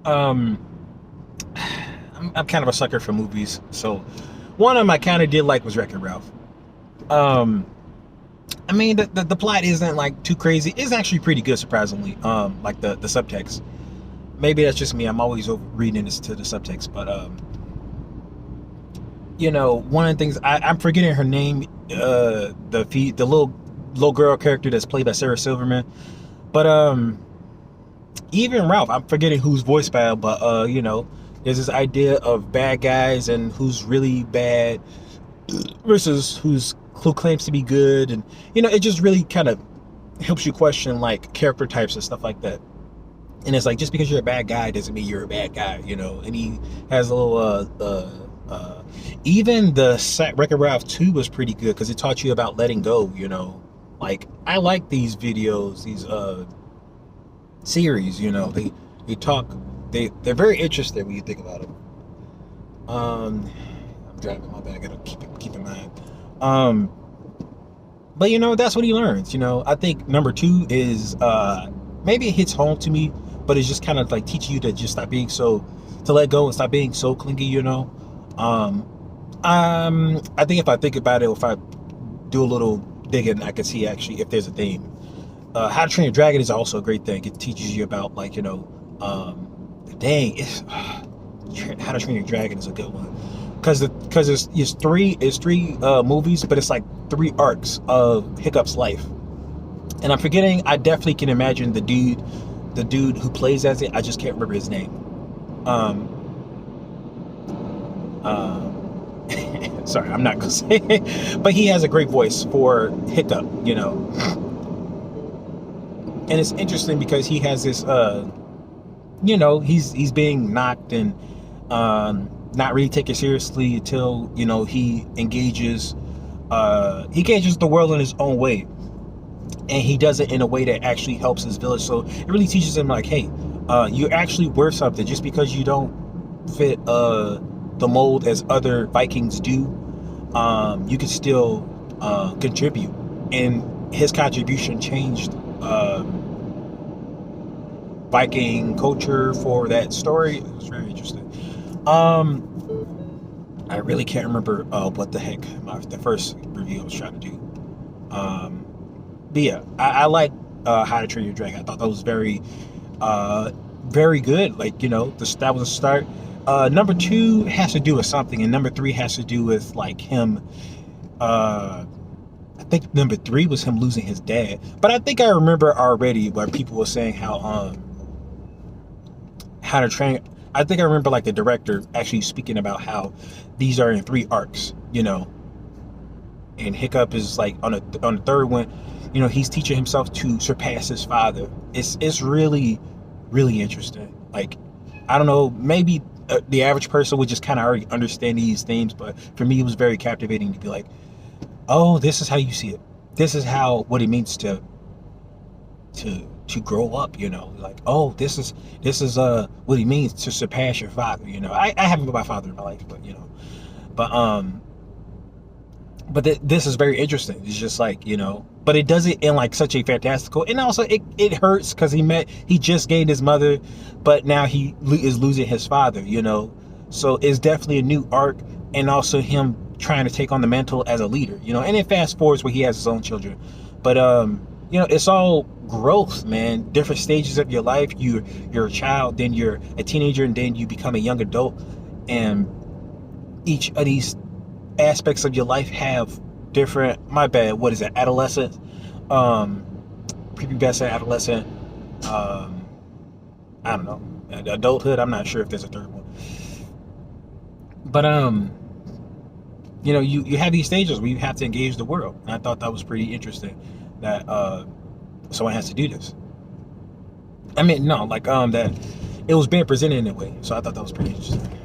Um, I'm kind of a sucker for movies, so one of them I kind of did like was Wreck-It Ralph. Um, I mean the plot isn't like too crazy. It's actually pretty good, surprisingly. Like the subtext. Maybe that's just me. I'm always over reading this to the subtext, but one of the things I'm forgetting her name. The little girl character that's played by Sarah Silverman, but even Ralph, I'm forgetting who's voiced by him, but there's this idea of bad guys and who's really bad versus who claims to be good, and it just really kind of helps you question like character types and stuff like that. And it's like, just because you're a bad guy doesn't mean you're a bad guy, And he has a little even the Wreck-It Ralph 2 was pretty good because it taught you about letting go. Like, I like these videos, these series. They talk. They're very interesting when you think about them. I'm driving my bag. I gotta keep in mind. Um, but that's what he learns. I think number two is maybe it hits home to me, but it's just kind of like teaching you to just stop being so, to let go and stop being so clingy. Um, I think if I think about it, if I do a little digging, I can see actually if there's a theme. How to Train Your Dragon is also a great thing. It teaches you about like dang, How to Train Your Dragon is a good one because it's three movies, but it's like three arcs of Hiccup's life. And I'm forgetting. I definitely can imagine the dude who plays as it. I just can't remember his name. Um, Sorry, I'm not gonna say it, but he has a great voice for Hiccup. And it's interesting because he has this he's being knocked and not really taken seriously until he engages the world in his own way, and he does it in a way that actually helps his village. So it really teaches him like, hey, you're actually worth something. Just because you don't fit the mold as other Vikings do, you can still contribute. And his contribution changed Viking culture for that story. It was very interesting. I really can't remember what the heck the first review I was trying to do. But yeah, I like How to Train Your Dragon. I thought that was very good. Like, that was a start. Number two has to do with something, and number three has to do with like him. I think number three was him losing his dad. But I think I remember already where people were saying how to train. I think I remember like the director actually speaking about how these are in three arcs, and Hiccup is like on the third one. He's teaching himself to surpass his father. It's really, really interesting. Like, I don't know, maybe the average person would just kind of already understand these themes, but for me, it was very captivating to be like, oh, this is how you see it. This is what it means to grow up. Like, oh, this is what it means to surpass your father. I haven't met my father in my life, but this is very interesting. It's just like, but it does it in like such a fantastical, and also it hurts because he just gained his mother, but now he is losing his father. So it's definitely a new arc, and also him trying to take on the mantle as a leader. And it fast forwards where he has his own children, but it's all growth, man. Different stages of your life. You're a child, then you're a teenager, and then you become a young adult, and each of these aspects of your life have different, my bad, what is it, adolescent, prepubescent, adolescent, I don't know, adulthood. I'm not sure if there's a third one, but you have these stages where you have to engage the world, and I thought that was pretty interesting that someone has to do this. I mean, no, like that it was being presented in a way, so I thought that was pretty interesting.